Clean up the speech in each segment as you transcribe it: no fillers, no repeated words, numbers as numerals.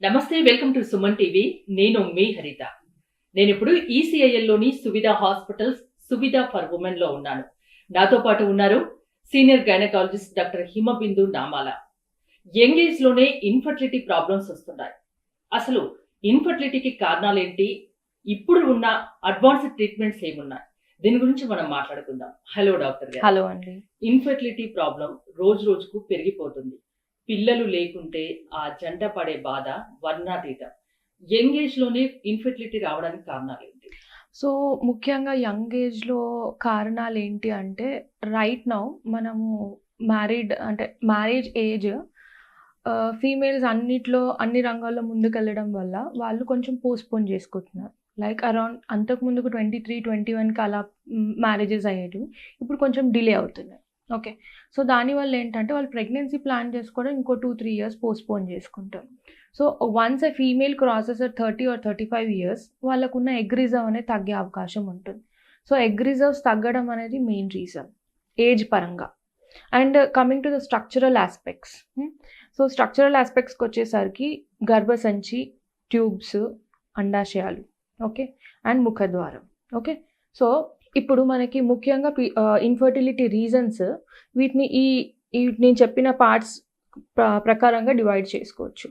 నమస్తే, welcome to Suman TV. నేను మీ హరిత. నేను ఇప్పుడు ఈసీఐఎల్లోని Suvidha hospitals Suvidha for women లో ఉన్నాను. నాతో పాటు ఉన్నారు సీనియర్ గైనకాలజిస్ట్ డాక్టర్ హిమబిందు నామాల. యంగ్ ఏజ్ లోనే ఇన్ఫర్టిలిటీ ప్రాబ్లమ్స్ వస్తున్నాయి. అసలు ఇన్ఫర్టిలిటీకి కారణాలు ఏంటి? ఇప్పుడు ఉన్న అడ్వాన్స్డ్ ట్రీట్మెంట్స్ ఏమున్నాయి? దీని గురించి మనం మాట్లాడుకుందాం. హలో డాక్టర్ గారు. హలో అండి. ఇన్ఫర్టిలిటీ ప్రాబ్లం రోజు రోజుకు పెరిగిపోతుంది. పిల్లలు లేకుంటే ఆ జంట పడే బాధ వర్ణాతీతం. యంగ్ ఏజ్ లోనే ఇన్ఫర్టిలిటీ రావడానికి కారణాలు ఏంటి? సో ముఖ్యంగా యంగ్ ఏజ్‌లో కారణాలు ఏంటి అంటే రైట్ నౌ మనము మ్యారేజ్ ఏజ్ ఫీమేల్స్ అన్ని రంగాల్లో ముందుకెళ్ళడం వల్ల వాళ్ళు కొంచెం పోస్ట్‌పోన్ చేసుకుంటున్నారు. లైక్ అరౌండ్ అంతకుముందుకు 23, 21కి అలా మ్యారేజెస్ అయ్యేటివి. ఇప్పుడు కొంచెం డిలే అవుతున్నాయి. ఓకే. సో దానివల్ల ఏంటంటే వాళ్ళు ప్రెగ్నెన్సీ ప్లాన్ చేసుకోవడం ఇంకో 2, 3 ఇయర్స్ పోస్ట్‌పోన్ చేసుకుంటారు. So once a female crosses 30 or 35 years వాళ్ళకున్న ఎగ్ రిజర్వ్ అనేది తగ్గే అవకాశం ఉంటుంది. సో ఎగ్ రిజర్వ్స్ తగ్గడం అనేది మెయిన్ రీజన్ ఏజ్ పరంగా. And coming to the structural aspects. So structural ఆస్పెక్ట్స్కి వచ్చేసరికి గర్భసంచి, ట్యూబ్స్, అండాశయాలు, ఓకే, అండ్ ముఖద్వారం. ఓకే. సో ఇప్పుడు మనకి ముఖ్యంగా ఇన్ఫర్టిలిటీ రీజన్స్ వీటిని నేను చెప్పిన పార్ట్స్ ప్రకారంగా డివైడ్ చేసుకోవచ్చు.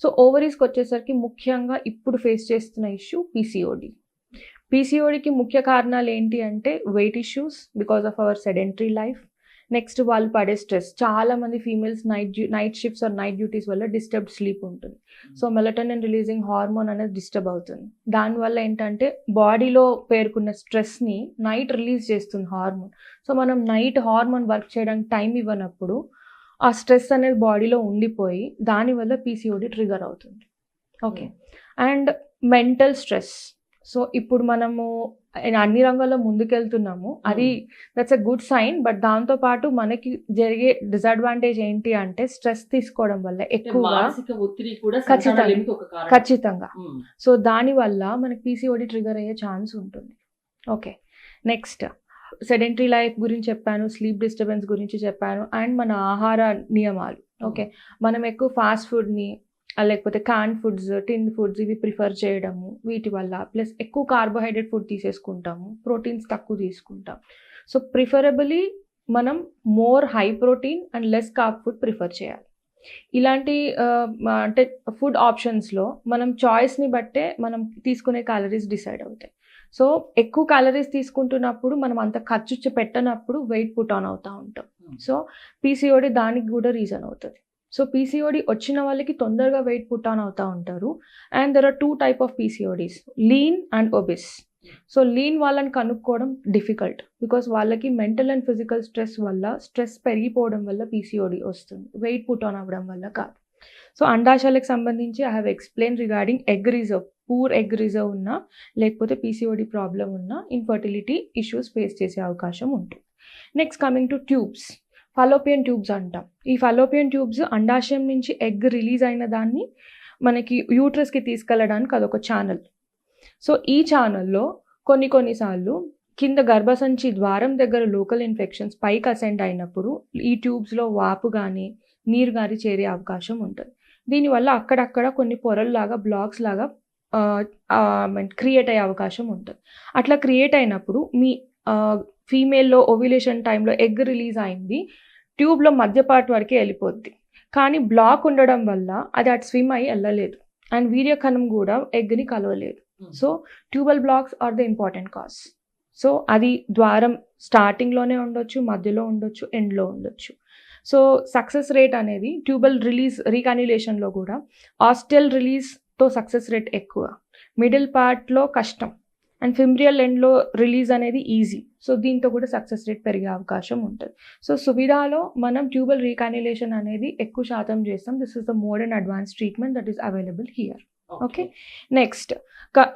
సో ఓవరీస్కి వచ్చేసరికి ముఖ్యంగా ఇప్పుడు ఫేస్ చేస్తున్న ఇష్యూ పీసీఓడి. పీసీఓడికి ముఖ్య కారణాలు ఏంటి అంటే weight issues because of our sedentary life. Next వాళ్ళు పడే స్ట్రెస్. చాలామంది females night shifts or night duties వల్ల డిస్టర్బ్డ్ స్లీప్ ఉంటుంది. సో మెలటోనిన్ రిలీజింగ్ హార్మోన్ అనేది డిస్టర్బ్ అవుతుంది. దానివల్ల ఏంటంటే బాడీలో పేరుకున్న స్ట్రెస్ని నైట్ రిలీజ్ చేస్తుంది హార్మోన్. సో మనం నైట్ హార్మోన్ వర్క్ చేయడానికి టైం ఇవ్వనప్పుడు ఆ స్ట్రెస్ అనేది బాడీలో ఉండిపోయి దానివల్ల పీసీఓడి ట్రిగర్ అవుతుంది. Okay. And mental stress. So ఇప్పుడు మనము అన్ని రంగాల్లో ముందుకెళ్తున్నాము, అది that's a good sign. But దాంతోపాటు మనకి జరిగే డిసడ్వాంటేజ్ ఏంటి అంటే స్ట్రెస్ తీసుకోవడం వల్ల ఎక్కువగా ఖచ్చితంగా సో దానివల్ల మనకి పీసీఓడి ట్రిగర్ అయ్యే ఛాన్స్ ఉంటుంది. ఓకే. నెక్స్ట్ సెడెంటరీ లైఫ్ గురించి చెప్పాను, స్లీప్ డిస్టర్బెన్స్ గురించి చెప్పాను, అండ్ మన ఆహార నియమాలు. ఓకే. మనం ఎక్కువ ఫాస్ట్ ఫుడ్ని లేకపోతే క్యాన్ ఫుడ్స్, టిన్ ఫుడ్స్ ఇవి ప్రిఫర్ చేయడము వీటి వల్ల, ప్లస్ ఎక్కువ కార్బోహైడ్రేట్ ఫుడ్ తీసేసుకుంటాము, ప్రోటీన్స్ తక్కువ తీసుకుంటాం. సో ప్రిఫరబుల్లీ మనం more high protein and less carb food prefer చేయాలి. ఇలాంటి అంటే ఫుడ్ ఆప్షన్స్లో మనం చాయిస్ని బట్టే మనం తీసుకునే క్యాలరీస్ డిసైడ్ అవుతాయి. సో ఎక్కువ క్యాలరీస్ తీసుకుంటున్నప్పుడు మనం అంత ఖర్చు పెట్టనప్పుడు వెయిట్ పుట్ ఆన్ అవుతూ ఉంటాం. సో పీసీఓడి దానికి కూడా రీజన్ అవుతుంది. సో పీసీఓడి వచ్చిన వాళ్ళకి తొందరగా వెయిట్ పుట్ ఆన్ అవుతూ ఉంటారు. And there are 2 type of PCODs, lean and obese. So lean వాళ్ళని కనుక్కోవడం డిఫికల్ట్ బికాస్ వాళ్ళకి మెంటల్ అండ్ ఫిజికల్ స్ట్రెస్ వల్ల స్ట్రెస్ పెరిగిపోవడం వల్ల పీసీఓడి వస్తుంది, వెయిట్ పుట్ ఆన్ అవ్వడం వల్ల కాదు. సో అండాశయాలకు సంబంధించి I have explain regarding egg reserve. Poor egg reserve ఉన్నా లేకపోతే పీసీఓడి ప్రాబ్లం ఉన్నా ఇన్ఫర్టిలిటీ ఇష్యూస్ ఫేస్ చేసే అవకాశం ఉంటుంది. Next coming to tubes. Fallopian tubes అంటాం. ఈ ఫలోపియన్ ట్యూబ్స్ అండాశయం నుంచి ఎగ్ రిలీజ్ అయిన దాన్ని మనకి యూట్రస్కి తీసుకెళ్ళడానికి అదొక ఛానల్. సో ఈ ఛానల్లో కొన్నిసార్లు కింద గర్భసంచి ద్వారం దగ్గర లోకల్ ఇన్ఫెక్షన్స్ పైకి అసెండ్ అయినప్పుడు ఈ ట్యూబ్స్లో వాపు కానీ నీరు కానీ చేరే అవకాశం ఉంటుంది. దీనివల్ల అక్కడక్కడ కొన్ని పొరల్లాగా బ్లాక్స్ లాగా క్రియేట్ అయ్యే అవకాశం ఉంటుంది. అట్లా క్రియేట్ అయినప్పుడు మీ ఫీమేల్లో ఓవ్యులేషన్ టైంలో ఎగ్ రిలీజ్ అయింది, ట్యూబ్లో మధ్యపార్ట్ వరకే వెళ్ళిపోద్ది. కానీ బ్లాక్ ఉండడం వల్ల అది అటు స్విమ్ అయ్యి వెళ్ళలేదు అండ్ వీర్యకణం కూడా ఎగ్ని కలవలేదు. So tubal blocks are the important cause. So అది ద్వారం స్టార్టింగ్లోనే ఉండొచ్చు, మధ్యలో ఉండొచ్చు, ఎండ్లో ఉండొచ్చు. సో సక్సెస్ రేట్ అనేది ట్యూబల్ రిలీజ్ రీకాన్యులేషన్లో కూడా ఆస్టెల్ రిలీజ్తో సక్సెస్ రేట్ ఎక్కువ, మిడిల్ పార్ట్లో కష్టం, అండ్ ఫిమ్రియల్ ఎండ్లో రిలీజ్ అనేది ఈజీ. సో దీంతో కూడా సక్సెస్ రేట్ పెరిగే అవకాశం ఉంటుంది. సో సువిధాలో మనం ట్యూబల్ రీకాన్యులేషన్ అనేది ఎక్కువ శాతం చేస్తాం. This is the modern advance treatment that is available here. Okay. Next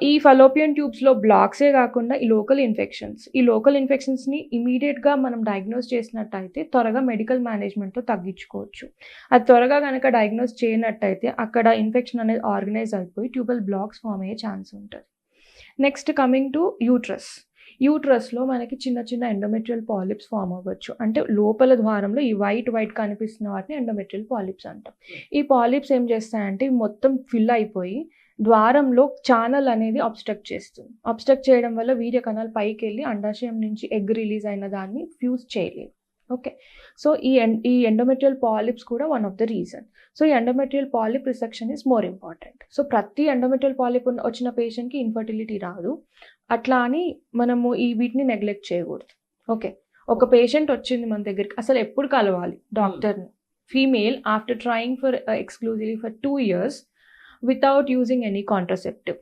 ఈ ఫలోపియన్ ట్యూబ్స్లో బ్లాక్సే కాకుండా ఈ లోకల్ ఇన్ఫెక్షన్స్ని ఇమీడియట్గా మనం డయాగ్నోస్ చేసినట్టయితే త్వరగా మెడికల్ మేనేజ్మెంట్తో తగ్గించుకోవచ్చు. అది త్వరగా కనుక డయాగ్నోస్ చేయనట్టయితే అక్కడ ఇన్ఫెక్షన్ అనేది ఆర్గనైజ్ అయిపోయి ట్యూబల్ బ్లాక్స్ ఫామ్ అయ్యే ఛాన్స్ ఉంటుంది. Next coming to uterus. యూట్రస్లో మనకి చిన్న చిన్న ఎండోమెట్రియల్ పాలిప్స్ ఫామ్ అవ్వచ్చు. అంటే లోపల ద్వారంలో ఈ వైట్ కనిపిస్తున్న వాటిని ఎండోమెట్రియల్ పాలిప్స్ అంటాం. ఈ పాలిప్స్ ఏం చేస్తాయంటే ఇవి మొత్తం ఫిల్ అయిపోయి ద్వారంలో ఛానల్ అనేది అబ్స్ట్రక్ట్ చేస్తుంది. అబ్స్ట్రక్ట్ చేయడం వల్ల వీర్య కణాలు పైకి వెళ్ళి అండాశయం నుంచి ఎగ్ రిలీజ్ అయిన దాన్ని ఫ్యూజ్ చేయలేదు. ఓకే, సో ఈ ఎండోమెట్రియల్ పాలిప్స్ కూడా one of the reason. So ఈ endometrial polyp resection is more important. So ప్రతి ఎండోమెట్రియల్ పాలిప్ వచ్చిన పేషెంట్కి ఇన్ఫర్టిలిటీ రాదు, అట్లా అని మనము వీటిని నెగ్లెక్ట్ చేయకూడదు. ఓకే, ఒక పేషెంట్ వచ్చింది మన దగ్గరికి, అసలు ఎప్పుడు కలవాలి డాక్టర్ని? Female after trying for exclusively for 2 years without using any contraceptive,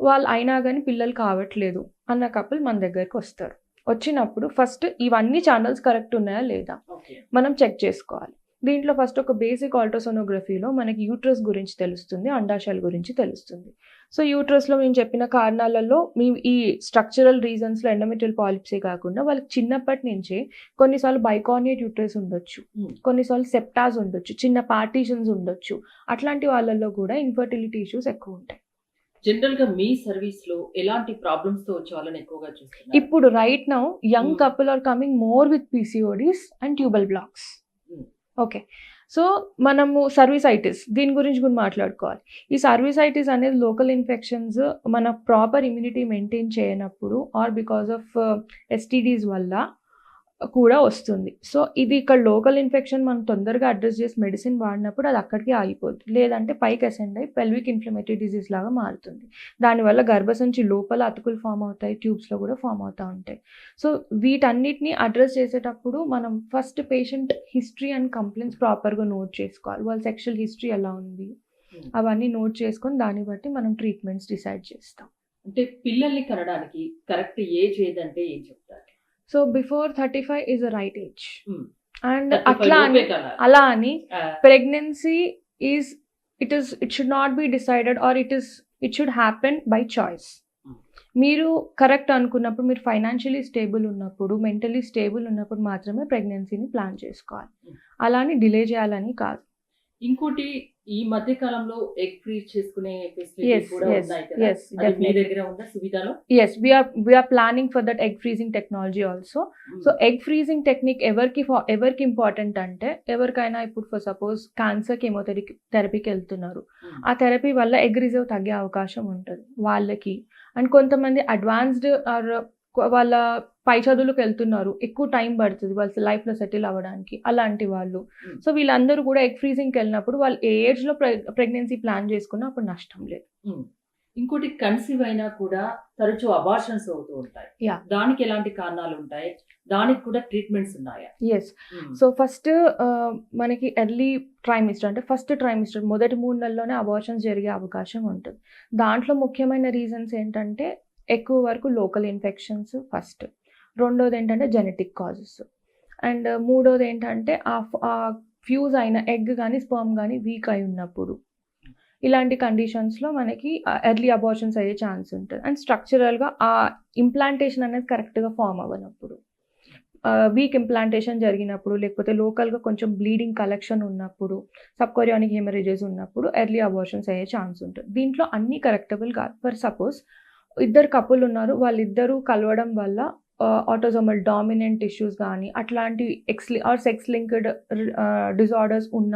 వాళ్ళు అయినా కానీ పిల్లలు కావట్లేదు అన్న కపుల్ మన దగ్గరికి వస్తారు. వచ్చినప్పుడు ఫస్ట్ ఇవన్నీ ఛానల్స్ కరెక్ట్ ఉన్నాయా లేదా మనం చెక్ చేసుకోవాలి. దీంట్లో ఫస్ట్ ఒక బేసిక్ అల్ట్రాసోనోగ్రఫీలో మనకి యూట్రస్ గురించి తెలుస్తుంది, అండాశయాల గురించి తెలుస్తుంది. సో యూట్రస్లో మేము చెప్పిన కారణాలలో ఈ స్ట్రక్చరల్ రీజన్స్లో ఎండోమెట్రియల్ పాలిప్సే కాకుండా వాళ్ళకి చిన్నప్పటి నుంచే కొన్నిసార్లు బైకార్నియేట్ యూట్రస్ ఉండొచ్చు, కొన్నిసార్లు సెప్టాస్ ఉండొచ్చు, చిన్న పార్టీషన్స్ ఉండొచ్చు. అట్లాంటి వాళ్ళల్లో కూడా ఇన్ఫర్టిలిటీ ఇష్యూస్ ఎక్కువ ఉంటాయి. జనరల్ గా మీ సర్వీస్ లో ఎలాంటి ప్రాబ్లమ్స్ తో వచ్చే వాళ్ళని ఎక్కువగా చూస్తున్నారు? ఇప్పుడు right now young couple are coming more with PCODs and tubal blocks. Okay, so మనము సర్వీసైటిస్ దీని గురించి కూడా మాట్లాడుకోవాలి. ఈ సర్వీసైటిస్ అనేది లోకల్ ఇన్ఫెక్షన్స్ మన ప్రాపర్ ఇమ్యూనిటీ మెయింటైన్ చేయనప్పుడు ఆర్ బికాస్ ఆఫ్ STDs వల్ల కూడా వస్తుంది. సో ఇది ఇక్కడ లోకల్ ఇన్ఫెక్షన్ మనం తొందరగా అడ్రస్ చేసి మెడిసిన్ వాడినప్పుడు అది అక్కడికి ఆగిపోతుంది, లేదంటే పైకి అసెండ్ అయ్యి పెల్విక్ ఇన్ఫ్లమేటరీ డిసీజ్ లాగా మారుతుంది. దానివల్ల గర్భసంచి లోపల అతుకులు ఫామ్ అవుతాయి, ట్యూబ్స్లో కూడా ఫామ్ అవుతూ ఉంటాయి. సో వీటన్నిటిని అడ్రస్ చేసేటప్పుడు మనం first patient history and complaints ప్రాపర్గా నోట్ చేసుకోవాలి. వాళ్ళ సెక్షువల్ హిస్టరీ ఎలా ఉంది అవన్నీ నోట్ చేసుకొని దాన్ని బట్టి మనం ట్రీట్మెంట్స్ డిసైడ్ చేస్తాం. అంటే పిల్లల్ని కనడానికి కరెక్ట్ ఏజ్ ఏదంటే ఏం చెప్తారు? So before 35 is the right age. And 35 అలా అని pregnancy it should not be decided or it should happen by choice. మీరు కరెక్ట్ అనుకున్నప్పుడు, మీరు ఫైనాన్షియలీ స్టేబుల్ ఉన్నప్పుడు, మెంటలీ స్టేబుల్ ఉన్నప్పుడు మాత్రమే ప్రెగ్నెన్సీని ప్లాన్ చేసుకోవాలి, అలా అని డిలే చేయాలని కాదు. ఇంకోటి, ఈ మధ్య కాలంలో ఎగ్ ఫ్రీజ్ చేసుకునే Yes, కూడా yes, ఉన్నాయి కదా, yes, అది మీ definitely. దగ్గర ఉందా సువిధాలో? Yes, we are planning for that egg freezing technology also. So egg freezing technique ఎవరికి ఇంపార్టెంట్ అంటే, ఎవరికైనా ఇప్పుడు ఫర్ సపోజ్ క్యాన్సర్ కెమోథెరపీకి వెళ్తున్నారు, ఆ థెరపీ వల్ల ఎగ్ రిజర్వ్ తగ్గే అవకాశం ఉంటుంది వాళ్ళకి. అండ్ కొంతమంది అడ్వాన్స్డ్ ఆర్ వాళ్ళ పై చదువులకు వెళ్తున్నారు, ఎక్కువ టైం పడుతుంది వాళ్ళ లైఫ్లో సెటిల్ అవ్వడానికి, అలాంటి వాళ్ళు. సో వీళ్ళందరూ కూడా ఎగ్ ఫ్రీజింగ్కి వెళ్ళినప్పుడు వాళ్ళు ఏ ఏజ్లో ప్రెగ్నెన్సీ ప్లాన్ చేసుకున్నా అప్పుడు నష్టం లేదు. ఇంకోటి, కన్సీవ్ అయినా కూడా తరచూ అబార్షన్స్ అవుతూ ఉంటాయి. Yeah. దానికి ఎలాంటి కారణాలు ఉంటాయి? దానికి కూడా ట్రీట్మెంట్స్ ఉన్నాయా? ఎస్, సో ఫస్ట్ మనకి ఎర్లీ ట్రైమిస్టర్ అంటే ఫస్ట్ ట్రైమిస్టర్ మొదటి 3 నెలల్లోనే అబార్షన్స్ జరిగే అవకాశం ఉంటుంది. దాంట్లో ముఖ్యమైన రీజన్స్ ఏంటంటే ఎక్కువ వరకు లోకల్ ఇన్ఫెక్షన్స్ ఫస్ట్, రెండోది ఏంటంటే జెనెటిక్ కాజెస్, అండ్ మూడోది ఏంటంటే ఆ ఫ్యూజ్ అయిన ఎగ్ కానీ స్పర్మ్ కానీ వీక్ అయి ఉన్నప్పుడు, ఇలాంటి కండిషన్స్లో మనకి ఎర్లీ అబార్షన్స్ అయ్యే ఛాన్స్ ఉంటుంది. అండ్ స్ట్రక్చరల్గా ఆ ఇంప్లాంటేషన్ అనేది కరెక్ట్గా ఫామ్ అవ్వనప్పుడు, వీక్ ఇంప్లాంటేషన్ జరిగినప్పుడు, లేకపోతే లోకల్గా కొంచెం బ్లీడింగ్ కలెక్షన్ ఉన్నప్పుడు, సబ్కోరియానిక్ హెమరేజెస్ ఉన్నప్పుడు ఎర్లీ అబార్షన్స్ అయ్యే ఛాన్స్ ఉంటుంది. దీంట్లో అన్నీ కరెక్టబుల్ కాదు. ఫర్ సపోజ్ ఇద్దరు కపుల్ ఉన్నారు, వాళ్ళిద్దరూ కలవడం వల్ల ఆటోజోమల్ డామినెంట్ ఇష్యూస్ కానీ అట్లాంటి సెక్స్ లింక్డ్ డిజార్డర్స్ ఉన్న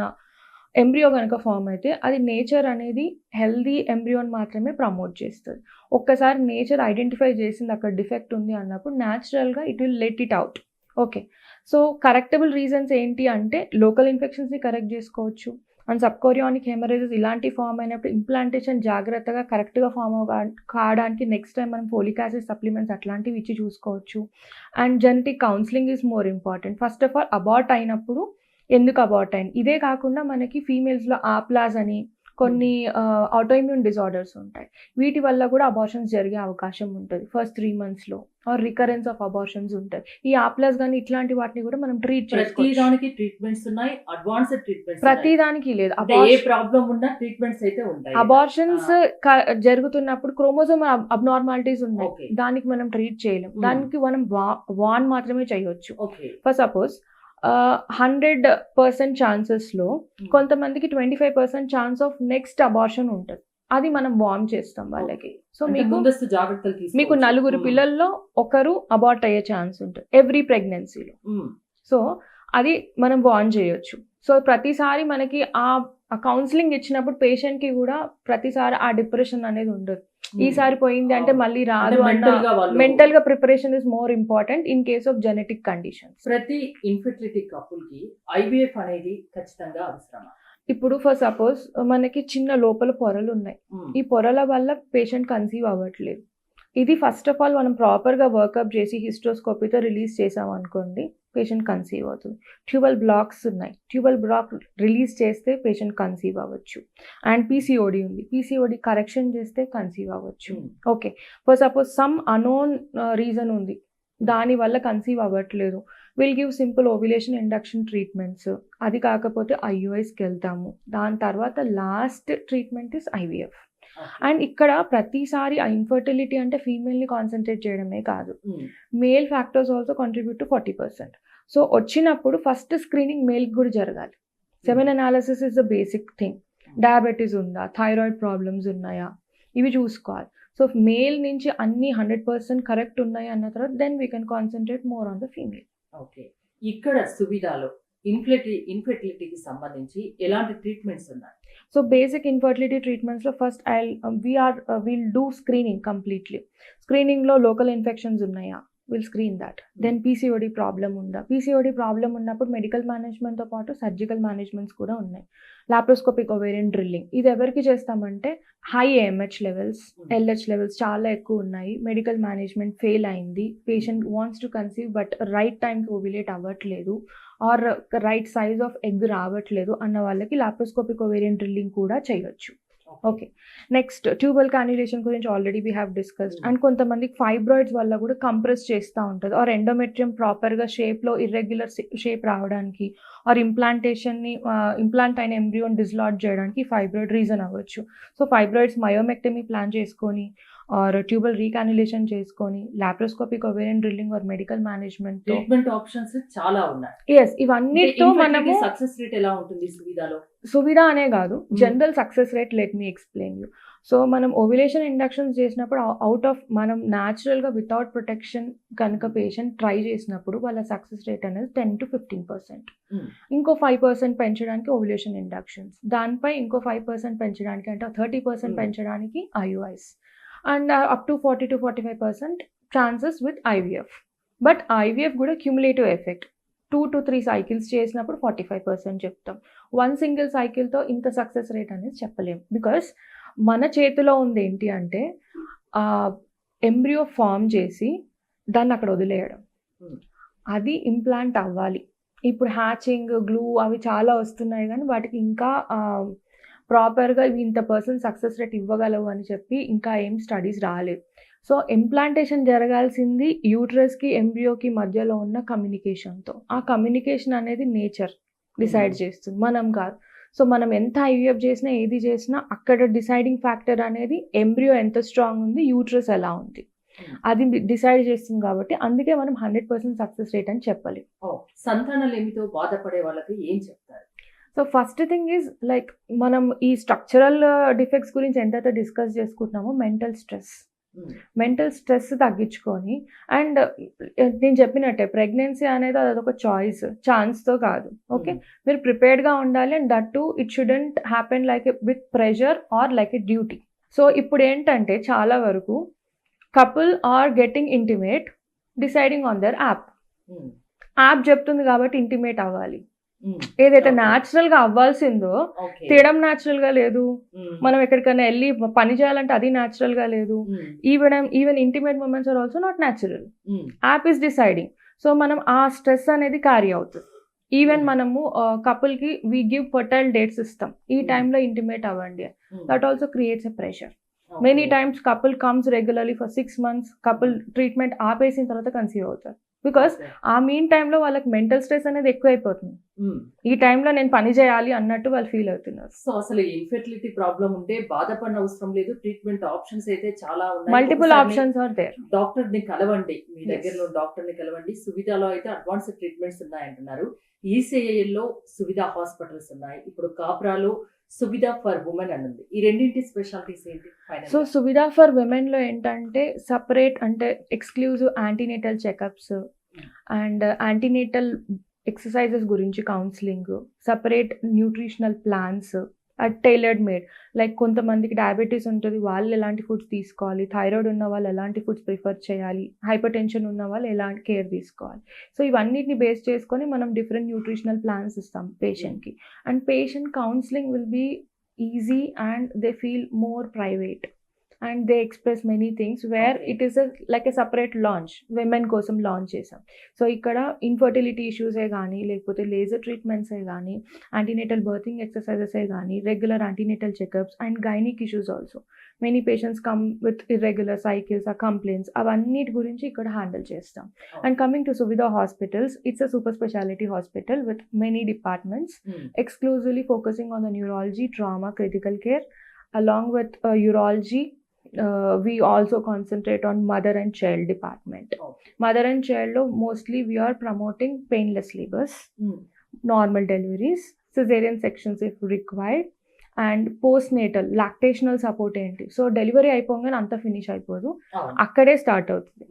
ఎంబ్రియో కనుక ఫామ్ అయితే, అది నేచర్ అనేది హెల్దీ ఎంబ్రియోని మాత్రమే ప్రమోట్ చేస్తుంది. ఒక్కసారి నేచర్ ఐడెంటిఫై చేసింది అక్కడ డిఫెక్ట్ ఉంది అన్నప్పుడు న్యాచురల్గా it will let it out. Okay, so correctable reasons ఏంటి అంటే లోకల్ ఇన్ఫెక్షన్స్ని కరెక్ట్ చేసుకోవచ్చు, అండ్ సబ్కోరియానిక్ హెమరేజెస్ ఇలాంటి ఫామ్ అయినప్పుడు ఇంప్లాంటేషన్ జాగ్రత్తగా కరెక్ట్గా ఫామ్ కావడానికి నెక్స్ట్ టైం మనం ఫోలిక్ యాసిడ్ సప్లిమెంట్స్ అట్లాంటివి ఇచ్చి చూసుకోవచ్చు. And genetic counselling is more important. First of all abort అయినప్పుడు ఎందుకు అబార్ట్ అయింది, ఇదే కాకుండా మనకి ఫీమేల్స్లో ఆప్లాస్ అని కొన్ని ఆటోఇమ్యూన్ డిజార్డర్స్ ఉంటాయి, వీటి వల్ల కూడా అబార్షన్స్ జరిగే అవకాశం ఉంటుంది ఫస్ట్ 3 monthsలో, ఆర్ రికరెన్స్ ఆఫ్ అబార్షన్స్ ఉంటాయి. ఈ ఆప్లాస్ కానీ ఇట్లాంటి వాటిని కూడా మనం ట్రీట్ చేసుకోవచ్చు. ప్రతిదానికి ట్రీట్మెంట్స్ ఉన్నాయి, అడ్వాన్స్డ్ ట్రీట్మెంట్స్ ప్రతిదానికి లేదు, ఏ ప్రాబ్లం ఉన్నా ట్రీట్మెంట్స్ అయితే ఉంటాయి. అబార్షన్స్ జరుగుతున్నప్పుడు క్రోమోజోమ్ అబ్నార్మాలిటీస్ ఉన్నాయి, దానికి మనం ట్రీట్ చేయలేం, దానికి మనం వాన్ మాత్రమే చేయొచ్చు. ఫర్ సపోజ్ 100% ఛాన్సెస్లో కొంతమందికి 25% ఛాన్స్ ఆఫ్ నెక్స్ట్ అబార్షన్ ఉంటుంది. అది మనం వార్మ్ చేస్తాం వాళ్ళకి. సో అంటే మీకు ముందస్తు జాగ్రత్తలు మీకు తీసుకోవచ్చు. 4 పిల్లల్లో ఒకరు అబార్ట్ అయ్యే ఛాన్స్ ఉంటుంది ఎవ్రీ ప్రెగ్నెన్సీలో. మ్మ్. సో అది మనం వార్న్ చేయొచ్చు. సో ప్రతిసారి మనకి ఆ కౌన్సిలింగ్ ఇచ్చినప్పుడు పేషెంట్కి కూడా ప్రతిసారి ఆ డిప్రెషన్ అనేది ఉండదు. ఈసారి పోయింది అంటే మళ్ళీ రాదు అన్న mental గా వాళ్ళు- మెంటల్ గా preparation is more important in case of genetic conditions. ప్రతి ఇన్ఫెర్టిలిటీ కపుల్ కి ఐవీఎఫ్ అనేది ఖచ్చితంగా అవసరమా? ఇప్పుడు ఫర్ సపోజ్ మనకి చిన్న లోపల పొరలు ఉన్నాయి. ఈ పొరల వల్ల పేషెంట్ కన్సీవ్ అవ్వట్లేదు. ఇది ఫస్ట్ ఆఫ్ ఆల్ మనం ప్రాపర్గా వర్కప్ చేసి హిస్ట్రోస్కోపీతో రిలీజ్ చేసాం అనుకోండి, పేషెంట్ కన్సీవ్ అవుతుంది. ట్యూబల్ బ్లాక్స్ ఉన్నాయి, ట్యూబల్ బ్లాక్ రిలీజ్ చేస్తే పేషెంట్ కన్సీవ్ అవ్వచ్చు. అండ్ పీసీఓడి ఉంది, పీసీఓడి కరెక్షన్ చేస్తే కన్సీవ్ అవ్వచ్చు. Okay, for suppose some unknown reason ఉంది, దానివల్ల కన్సీవ్ అవ్వట్లేదు, will give simple ovulation induction treatments. అది కాకపోతే ఐయుఐస్కి వెళ్తాము. దాని తర్వాత last treatment is IVF. And ఇక్కడ ప్రతిసారి ఆ ఇన్ఫర్టిలిటీ అంటే ఫీమేల్ని కాన్సన్ట్రేట్ చేయడమే కాదు, male factors also contribute to 40%. So వచ్చినప్పుడు ఫస్ట్ స్క్రీనింగ్ మేల్కి కూడా జరగాలి. Semen analysis is the basic thing. Diabetes ఉందా, థైరాయిడ్ ప్రాబ్లమ్స్ ఉన్నాయా, ఇవి చూసుకోవాలి. సో మేల్ నుంచి అన్ని 100% కరెక్ట్ ఉన్నాయి అన్న తర్వాత then we can concentrate more on the female. Okay, ఇక్కడ సువిధాలో ఇన్ఫెర్టిలిటీకి సంబంధించి ఎలాంటి ట్రీట్మెంట్స్ ఉన్నాయి? సో బేసిక్ ఇన్ఫర్టిలిటీ ట్రీట్మెంట్స్లో first we'll do screening completely. స్క్రీనింగ్లో లోకల్ ఇన్ఫెక్షన్స్ ఉన్నాయా, will screen that. Then PCOD problem ఉందా, పీసీఓడి ప్రాబ్లం ఉన్నప్పుడు మెడికల్ మేనేజ్మెంట్తో పాటు సర్జికల్ మేనేజ్మెంట్స్ కూడా ఉన్నాయి. లాప్రోస్కోపిక్ ఓవేరియన్ డ్రిల్లింగ్, ఇది ఎవరికి చేస్తామంటే high AMH levels, LH levels చాలా ఎక్కువ ఉన్నాయి, మెడికల్ మేనేజ్మెంట్ ఫెయిల్ అయింది, patient wants to conceive but right టైంకి ఓవ్యులేట్ అవ్వట్లేదు, or right size of egg రావట్లేదు అన్న వాళ్ళకి లాప్రోస్కోపిక్ ఓవేరియన్ డ్రిల్లింగ్ కూడా చేయొచ్చు. ఓకే, నెక్స్ట్ ట్యూబల్ కాన్యులేషన్ గురించి already we have discussed. And కొంతమందికి ఫైబ్రాయిడ్స్ వల్ల కూడా కంప్రెస్ చేస్తూ ఉంటుంది, ఆర్ ఎండోమెట్రియం ప్రాపర్గా షేప్లో ఇర్రెగ్యులర్ షేప్ రావడానికి, ఆర్ ఇంప్లాంట్ అయిన ఎంబ్రియోన్ డిస్లాట్ చేయడానికి ఫైబ్రాయిడ్ రీజన్ అవ్వచ్చు. సో ఫైబ్రాయిడ్స్ మయోమెక్టమీ ప్లాన్ చేసుకొని ఆర్ ట్యూబల్ రీకాన్యులేషన్ చేసుకొని laparoscopic ovarian drilling or medical management treatment options చాలా ఉన్నాయి. ఎస్, ఇవన్నిటితో మనము సక్సెస్ రేట్ ఎలా ఉంటుంది సువిధాలో? సువిధ అనే కాదు, general success rate let me explain you. So మనం ఓవ్యులేషన్ ఇండక్షన్స్ చేసినప్పుడు అవుట్ ఆఫ్ మనం న్యాచురల్గా వితౌట్ ప్రొటెక్షన్ కనుక పేషెంట్ ట్రై చేసినప్పుడు వాళ్ళ సక్సెస్ రేట్ అనేది 10 to 15%. ఇంకో 5% పెంచడానికి ఓవ్యులేషన్ ఇండక్షన్స్, దానిపై ఇంకో 5% పెంచడానికి అంటే 30% పెంచడానికి IUIs, and up to 40 to 45% chances with IVF. But IVF కూడా క్యూములేటివ్ ఎఫెక్ట్, 2 to 3 సైకిల్స్ చేసినప్పుడు 45% చెప్తాం. 1 సింగిల్ సైకిల్తో ఇంత సక్సెస్ రేట్ అనేది చెప్పలేము. బికాస్ మన చేతిలో ఉంది ఏంటి అంటే ఎంబ్రియో ఫామ్ చేసి దాన్ని అక్కడ వదిలేయడం, అది ఇంప్లాంట్ అవ్వాలి. ఇప్పుడు హ్యాచింగ్, గ్లూ అవి చాలా వస్తున్నాయి కానీ వాటికి ఇంకా ప్రాపర్గా ఇవి ఇంత సక్సెస్ రేట్ ఇవ్వగలవు అని చెప్పి ఇంకా ఏం స్టడీస్ రాలేదు. సో ఇంప్లాంటేషన్ జరగాల్సింది యూట్రస్కి ఎంబ్రియోకి మధ్యలో ఉన్న కమ్యూనికేషన్తో. ఆ కమ్యూనికేషన్ అనేది నేచర్ డిసైడ్ చేస్తుంది, మనం కాదు. సో మనం ఎంత ఐవీఎఫ్ చేసినా ఏది చేసినా అక్కడ డిసైడింగ్ ఫ్యాక్టర్ అనేది ఎంబ్రియో ఎంత స్ట్రాంగ్ ఉంది, యూట్రస్ ఎలా ఉంది, అది డిసైడ్ చేస్తుంది. కాబట్టి అందుకే మనం 100% సక్సెస్ రేట్ అని చెప్పలేం. సంతానలేమితో బాధపడే వాళ్ళకి ఏం చెప్తారు? So first thing is like మనం ఈ స్ట్రక్చరల్ డిఫెక్ట్స్ గురించి ఎంతైతే డిస్కస్ చేసుకుంటున్నామో మెంటల్ స్ట్రెస్ తగ్గించుకొని, అండ్ నేను చెప్పినట్టే ప్రెగ్నెన్సీ అనేది అదొక ఛాన్స్తో కాదు. ఓకే, మీరు ప్రిపేర్డ్గా ఉండాలి. And that to it shouldn't happen like with pressure or like a duty. So ఇప్పుడు ఏంటంటే చాలా వరకు couple are getting intimate deciding on their app చెప్తుంది కాబట్టి ఇంటిమేట్ అవ్వాలి. ఏదైతే న్యాచురల్ గా అవ్వాల్సిందో తీయడం న్యాచురల్ గా లేదు. మనం ఎక్కడికైనా వెళ్ళి పని చేయాలంటే అది న్యాచురల్ గా లేదు. Even intimate moments are also not natural. App is deciding. So మనం ఆ స్ట్రెస్ అనేది క్యారీ అవుతుంది. ఈవెన్ మనము కపుల్ కి వీ గివ్ ఫర్టైల్ డేట్స్ ఇస్తాం, ఈ టైంలో ఇంటిమేట్ అవ్వండి. That also creates a pressure. Many times couple comes regularly for 6 months, couple treatment ఆపేసిన తర్వాత కన్సీవ్ అవుతారు. బికాస్ ఆ మీన్ టైంలో వాళ్ళకి మెంటల్ స్ట్రెస్ అనేది ఎక్కువ అయిపోతుంది. ఈ టైంలో నేను పని చేయాలి అన్నట్టు వాళ్ళు ఫీల్ అవుతున్నారు. సో అసలు ఇన్ఫెర్టిలిటీ ప్రాబ్లం ఉంటే బాధపడిన అవసరం లేదు. ట్రీట్మెంట్ ఆప్షన్స్ అయితే చాలా ఉన్నాయి. Multiple options are there. Doctor ని కలవండి, మీ Yes. దగ్గరలో డాక్టర్ ని కలవండి. సువిధాలో అయితే అడ్వాన్స్డ్ ట్రీట్మెంట్స్ ఉన్నాయంటున్నారు. ఈసీఐఎల్ లో సువిధా హాస్పిటల్స్ ఉన్నాయి. ఇప్పుడు కాప్రాలో సువిధా ఫర్ ఉమెన్ అని ఉంది. ఈ రెండింటి స్పెషాలిటీస్ ఏంటి? సో సువిధా ఫర్ విమెన్ లో ఏంటంటే సపరేట్ అంటే exclusive antenatal checkups and antenatal exercises గురించి counselling, separate nutritional plans tailored made. Like కొంతమందికి డయాబెటీస్ ఉంటుంది, వాళ్ళు ఎలాంటి ఫుడ్స్ తీసుకోవాలి, థైరాయిడ్ ఉన్న వాళ్ళు ఎలాంటి ఫుడ్స్ ప్రిఫర్ చేయాలి, హైపర్ టెన్షన్ ఉన్న వాళ్ళు ఎలాంటి కేర్ తీసుకోవాలి. సో ఇవన్నిటిని బేస్ చేసుకొని మనం డిఫరెంట్ న్యూట్రిషనల్ ప్లాన్స్ ఇస్తాం పేషెంట్కి. And patient counselling will be easy and they feel more private and they express many things where Okay. It is like a separate launch, women కోసం launch చేసాం. So ఇక్కడ infertility ఇష్యూసే కానీ, లేకపోతే laser ట్రీట్మెంట్సే కానీ, యాంటీనేటల్ బర్తింగ్ ఎక్సర్సైజెసే కానీ, regular antenatal checkups and gynaec issues also. Many patients come with irregular cycles ఆ కంప్లైంట్స్, అవన్నిటి గురించి ఇక్కడ హ్యాండిల్ చేస్తాం. And coming to Suvidha hospitals, it's a super speciality hospital with many departments, exclusively focusing on the neurology, trauma, critical care. Along with urology, we also concentrate on mother and child department. Okay. Mother and child lo mostly we are promoting painless labors, normal deliveries, cesarean sections if required, and post natal lactational support ఏంటి. So delivery అయిపోగానే అంతా finish అయిపోదు, అక్కడే start అవుతుంది.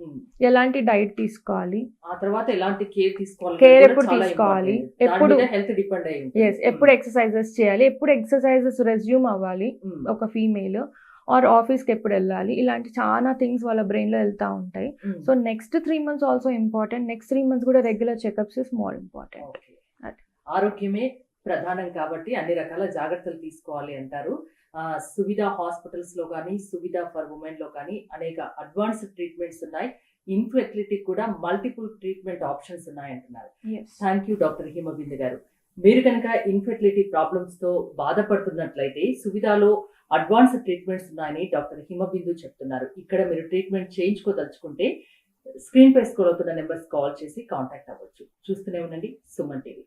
ఎలాంటి diet తీసుకోవాలి, ఆ తర్వాత ఎలాంటి కేర్ తీసుకోవాలి, కేర్ ఎప్పుడు తీసుకోవాలి, ఎప్పుడు హెల్త్ డిపెండ్ అయ్యి ఎస్ ఎప్పుడు ఎక్సర్సైజెస్ చేయాలి, ఎప్పుడు ఎక్సర్సైజెస్ రెజ్యూమ్ అవ్వాలి ఒక ఫీమేల్, ఆర్ ఆఫీస్కి ఎప్పుడు వెళ్ళాలి, ఇలాంటి చాలా థింగ్స్ వాళ్ళ బ్రెయిన్లో వెళ్తూ ఉంటాయి. So next 3 months also important. Next 3 months కూడా regular checkups is more important. ఆరోగ్యమే ప్రధానం కాబట్టి అన్ని రకాల జాగ్రత్తలు తీసుకోవాలి అంటారు. సువిధా హాస్పిటల్స్ లో కానీ, సువిధా ఫర్ ఉమెన్ లో కానీ అనేక అడ్వాన్స్డ్ ట్రీట్మెంట్స్ ఉన్నాయి. ఇన్ఫెర్టిలిటీ కూడా మల్టిపుల్ ట్రీట్మెంట్ ఆప్షన్స్ ఉన్నాయంటున్నారు. థ్యాంక్ యూ డాక్టర్ హిమబిందు గారు. మీరు కనుక ఇన్ఫెర్టిలిటీ ప్రాబ్లమ్స్ తో బాధపడుతున్నట్లయితే సువిధాలో అడ్వాన్స్డ్ ట్రీట్మెంట్స్ ఉన్నాయని డాక్టర్ హిమబిందు చెప్తున్నారు. ఇక్కడ మీరు ట్రీట్మెంట్ చేయించుకోదలుచుకుంటే స్క్రీన్ పై స్క్రోల్ అవుతున్న నెంబర్స్ కాల్ చేసి కాంటాక్ట్ అవ్వచ్చు. చూస్తూనే ఉండండి సుమన్ టీవీ.